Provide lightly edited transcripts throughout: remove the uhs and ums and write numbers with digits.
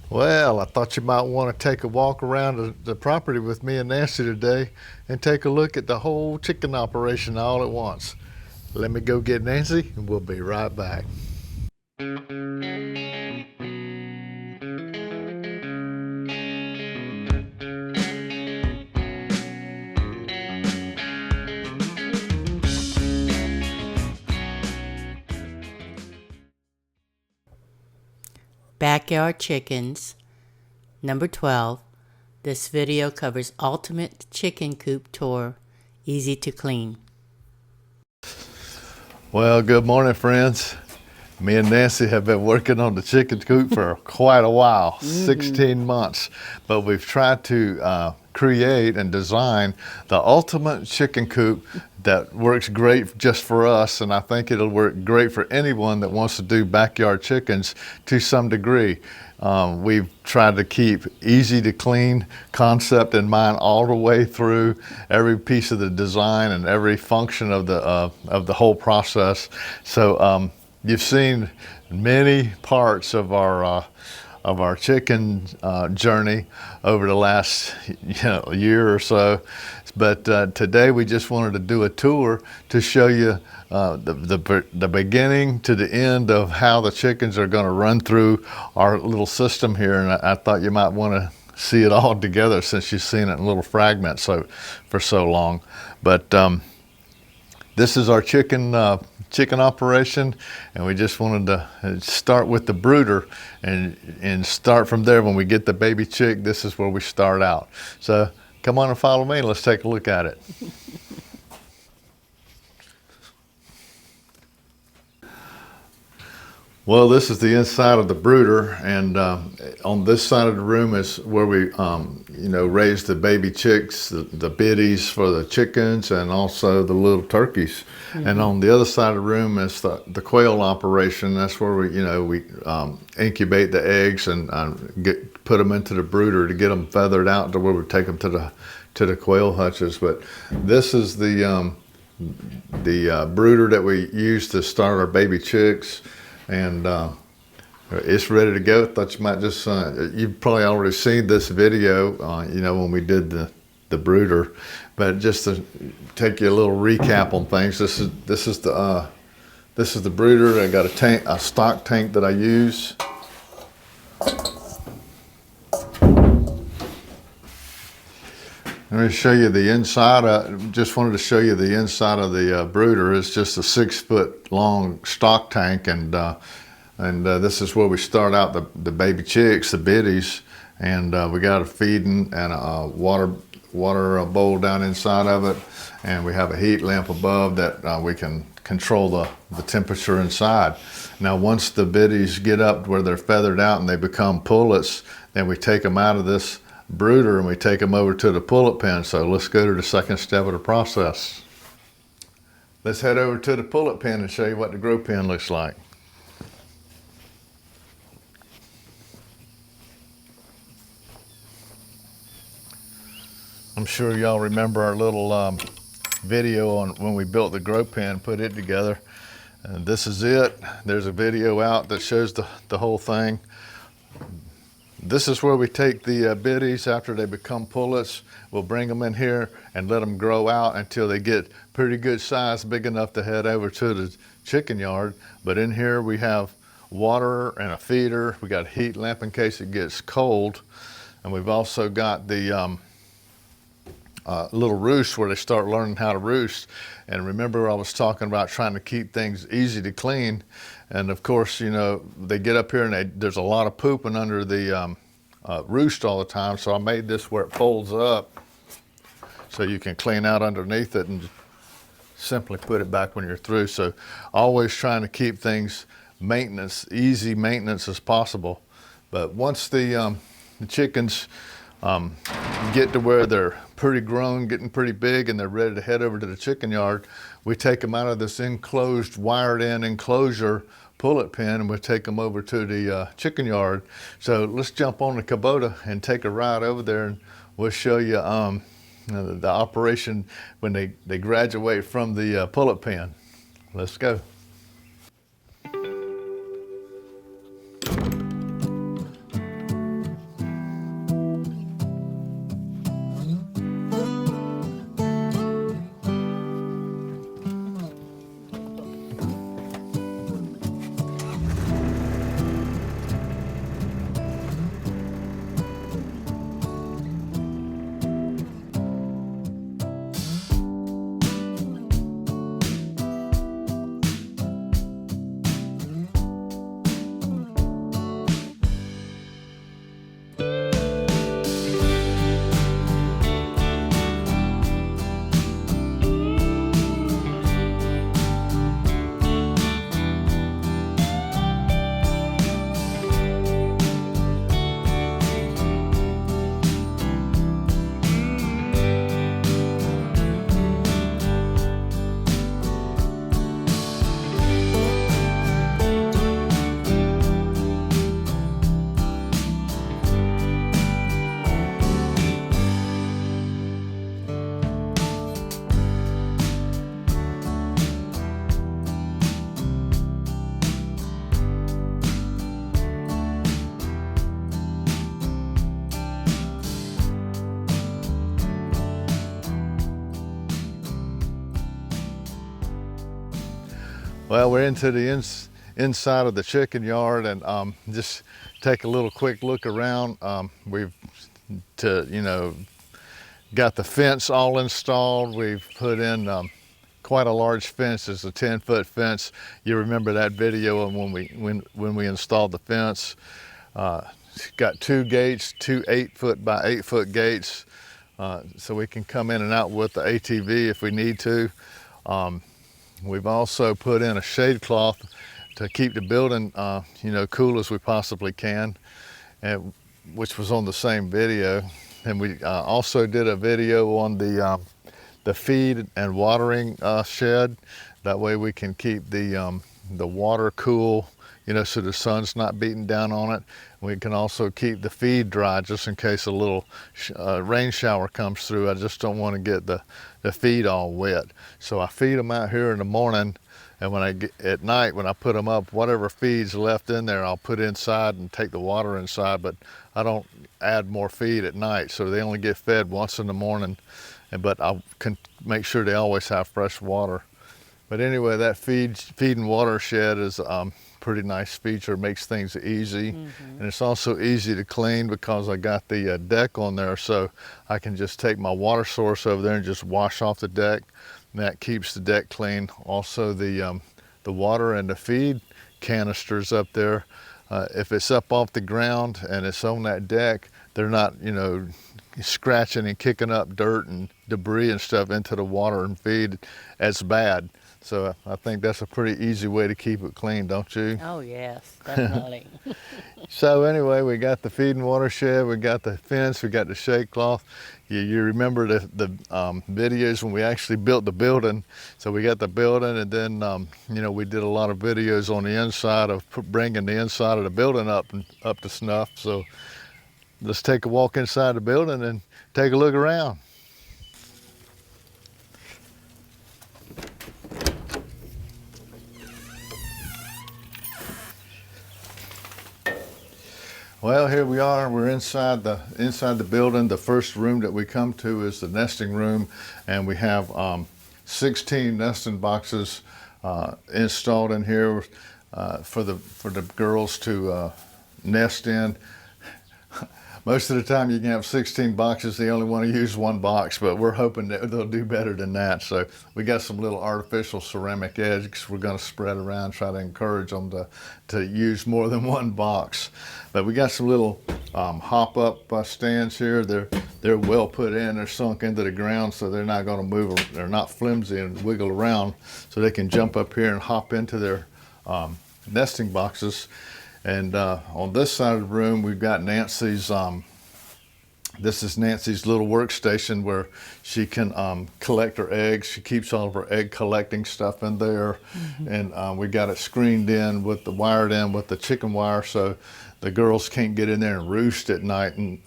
Well, I thought you might want to take a walk around the property with me and Nancy today and take a look at the whole chicken operation all at once. Let me go get Nancy and we'll be right back. Backyard Chickens, number 12. This video covers ultimate chicken coop tour, easy to clean. Well, good morning, friends. Me and Nancy have been working on the chicken coop for quite a while, 16 months, but we've tried to create and design the ultimate chicken coop that works great just for us, and I think it'll work great for anyone that wants to do backyard chickens to some degree. We've tried to keep easy to clean concept in mind all the way through every piece of the design and every function of the whole process. So you've seen many parts of our chicken journey over the last year or so, but today we just wanted to do a tour to show you the beginning to the end of how the chickens are going to run through our little system here, and I thought you might want to see it all together since you've seen it in little fragments for so long. But this is our chicken operation, and we just wanted to start with the brooder and start from there. When we get the baby chick, this is where we start out. So come on and follow me and let's take a look at it. Well, this is the inside of the brooder, and on this side of the room is where we raise the baby chicks, the biddies for the chickens, and also the little turkeys. And on the other side of the room is the quail operation. That's where we incubate the eggs and put them into the brooder to get them feathered out to where we take them to the quail hutches. But this is the brooder that we use to start our baby chicks. And it's ready to go. Thought you might just, you've probably already seen this video, when we did the brooder, but just to take you a little recap on things, this is the brooder. I got a stock tank that I use. Let me show you the inside. Just wanted to show you the inside of the brooder. It's just a 6-foot long stock tank, and this is where we start out the baby chicks, the biddies, and we got a feeding and a water bowl down inside of it, and we have a heat lamp above that we can control the temperature inside. Now, once the biddies get up where they're feathered out and they become pullets, then we take them out of this brooder and we take them over to the pullet pen. So let's go to the second step of the process. Let's head over to the pullet pen and show you what the grow pen looks like. I'm sure y'all remember our little video on when we built the grow pen, put it together. And this is it. There's a video out that shows the whole thing. This is where we take the biddies after they become pullets. We'll bring them in here and let them grow out until they get pretty good size, big enough to head over to the chicken yard. But in here we have water and a feeder. We got a heat lamp in case it gets cold. And we've also got the little roost where they start learning how to roost. And remember, I was talking about trying to keep things easy to clean. And of course, they get up here and there's a lot of pooping under the roost all the time. So I made this where it folds up so you can clean out underneath it and simply put it back when you're through. So always trying to keep things easy maintenance as possible. But once the chickens get to where they're pretty grown, getting pretty big, and they're ready to head over to the chicken yard, we take them out of this enclosed, wired-in enclosure pullet pen, and we'll take them over to the chicken yard. So let's jump on the Kubota and take a ride over there, and we'll show you the operation when they graduate from the pullet pen. Let's go. Well, we're into the inside of the chicken yard, and just take a little quick look around. We've got the fence all installed. We've put in quite a large fence. It's a 10-foot fence. You remember that video of when we installed the fence. It's got 2 gates, 2 8-foot by 8-foot gates, so we can come in and out with the ATV if we need to. We've also put in a shade cloth to keep the building, cool as we possibly can, which was on the same video. And we also did a video on the feed and watering shed. That way we can keep the water cool, so the sun's not beating down on it. We can also keep the feed dry just in case a little rain shower comes through. I just don't want to get the feed all wet. So I feed them out here in the morning, and at night when I put them up, whatever feed's left in there, I'll put inside and take the water inside, but I don't add more feed at night. So they only get fed once in the morning, but I can make sure they always have fresh water. But anyway, that feed and water shed is pretty nice feature, makes things easy. And it's also easy to clean because I got the deck on there, so I can just take my water source over there and just wash off the deck, and that keeps the deck clean. Also the water and the feed canisters up there, if it's up off the ground and it's on that deck, they're not scratching and kicking up dirt and debris and stuff into the water and feed as bad. So I think that's a pretty easy way to keep it clean, don't you? Oh yes, definitely. So anyway, we got the feed and water shed, we got the fence, we got the shade cloth. You remember the videos when we actually built the building. So we got the building, and then we did a lot of videos on the inside of bringing the inside of the building up to snuff. So let's take a walk inside the building and take a look around. Well, here we are. We're inside the building. The first room that we come to is the nesting room, and we have 16 nesting boxes installed in here for the girls to nest in. Most of the time you can have 16 boxes, they only want to use 1 box, but we're hoping that they'll do better than that. So we got some little artificial ceramic eggs we're going to spread around, try to encourage them to use more than 1 box. But we got some little hop-up stands here. They're well put in, they're sunk into the ground, so they're not going to move, they're not flimsy and wiggle around, so they can jump up here and hop into their nesting boxes. And on this side of the room, we've got Nancy's, this is Nancy's little workstation where she can collect her eggs. She keeps all of her egg collecting stuff in there. And we got it screened in wired in with the chicken wire, so the girls can't get in there and roost at night and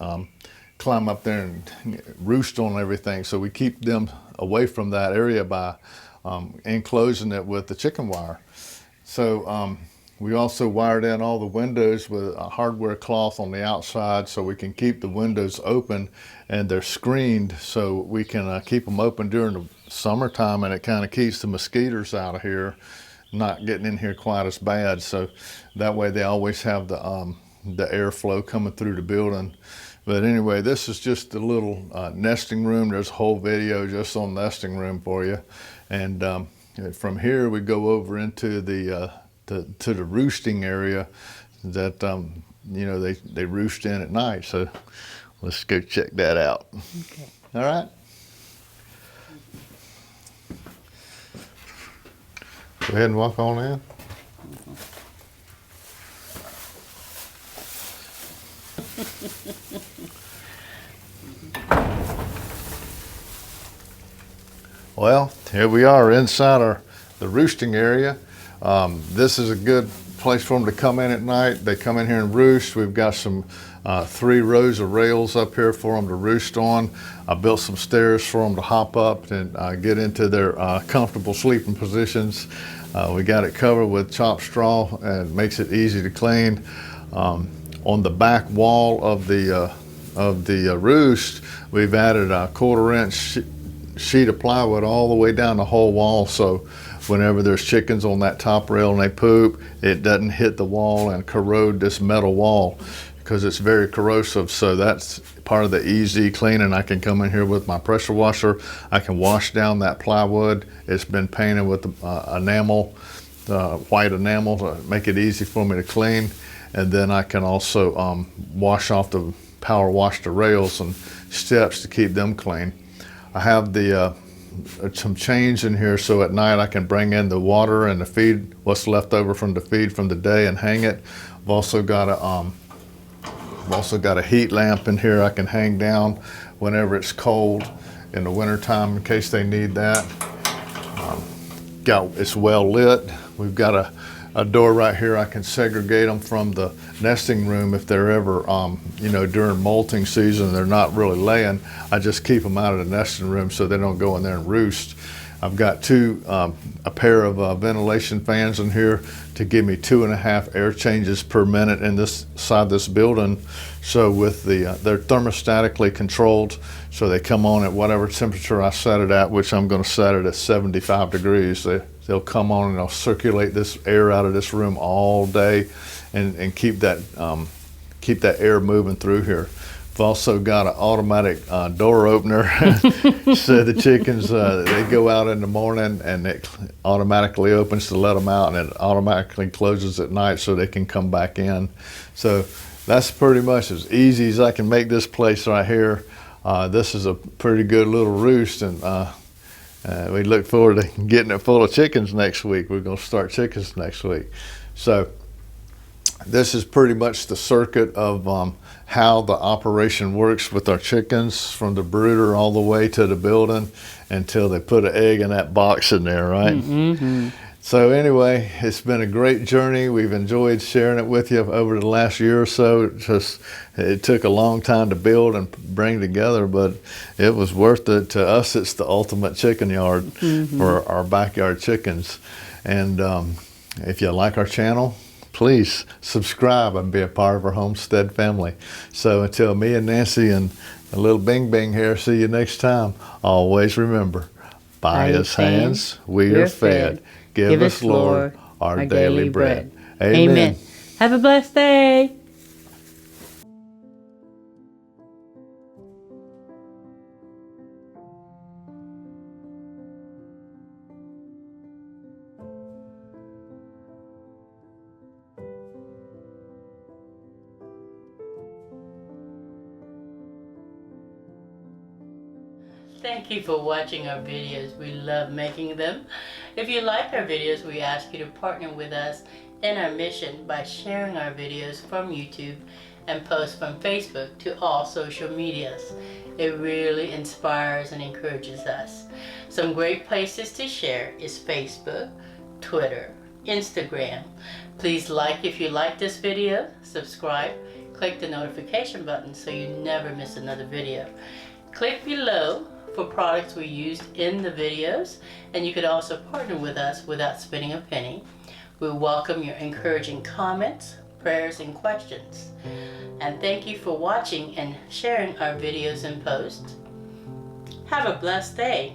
climb up there and roost on everything. So we keep them away from that area by enclosing it with the chicken wire. So we also wired in all the windows with a hardware cloth on the outside, so we can keep the windows open, and they're screened so we can keep them open during the summertime, and it kind of keeps the mosquitoes out of here, not getting in here quite as bad. So that way they always have the airflow coming through the building. But anyway, this is just a little nesting room. There's a whole video just on nesting room for you. And from here we go over into the roosting area that they roost in at night. So let's go check that out. Okay. All right. Go ahead and walk on in. Well, here we are inside the roosting area. This is a good place for them to come in at night. They come in here and roost. We've got some 3 rows of rails up here for them to roost on. I built some stairs for them to hop up and get into their comfortable sleeping positions. We got it covered with chopped straw, and it makes it easy to clean. On the back wall of the roost, we've added a 1/4 inch sheet of plywood all the way down the whole wall, so whenever there's chickens on that top rail and they poop, it doesn't hit the wall and corrode this metal wall, because it's very corrosive. So that's part of the easy cleaning. I can come in here with my pressure washer. I can wash down that plywood. It's been painted with enamel, white enamel, to make it easy for me to clean. And then I can also wash off power wash the rails and steps to keep them clean. I have some chains in here, so at night I can bring in the water and the feed, what's left over from the feed from the day, and hang it. I've also got a heat lamp in here I can hang down whenever it's cold in the wintertime in case they need that. It's well lit. We've got a door right here. I can segregate them from the nesting room if they're ever, during molting season, they're not really laying. I just keep them out of the nesting room so they don't go in there and roost. I've got a pair of ventilation fans in here to give me 2.5 air changes per minute in this side of this building. So with they're thermostatically controlled, so they come on at whatever temperature I set it at, which I'm going to set it at 75 degrees. They'll come on and they'll circulate this air out of this room all day, and keep that air moving through here. I've also got an automatic door opener, so the chickens, they go out in the morning and it automatically opens to let them out, and it automatically closes at night so they can come back in. So that's pretty much as easy as I can make this place right here. This is a pretty good little roost, and we look forward to getting it full of chickens next week. We're going to start chickens next week. So this is pretty much the circuit of how the operation works with our chickens, from the brooder all the way to the building until they put an egg in that box in there, right? Mm-hmm. So anyway, it's been a great journey. We've enjoyed sharing it with you over the last year or so. It took a long time to build and bring together, but it was worth it. To us, it's the ultimate chicken yard for our backyard chickens. And if you like our channel, please subscribe and be a part of our homestead family. So until me and Nancy and a little Bing Bing here see you next time, always remember, by His hands we are fed. Give us, Lord, our daily bread. Amen. Have a blessed day. Thank you for watching our videos. We love making them. If you like our videos, we ask you to partner with us in our mission by sharing our videos from YouTube and post from Facebook to all social medias. It really inspires and encourages us. Some great places to share is Facebook, Twitter, Instagram. Please like if you like this video, subscribe, click the notification button so you never miss another video. Click below for products we used in the videos, and you could also partner with us without spending a penny. We welcome your encouraging comments, prayers, and questions. And thank you for watching and sharing our videos and posts. Have a blessed day.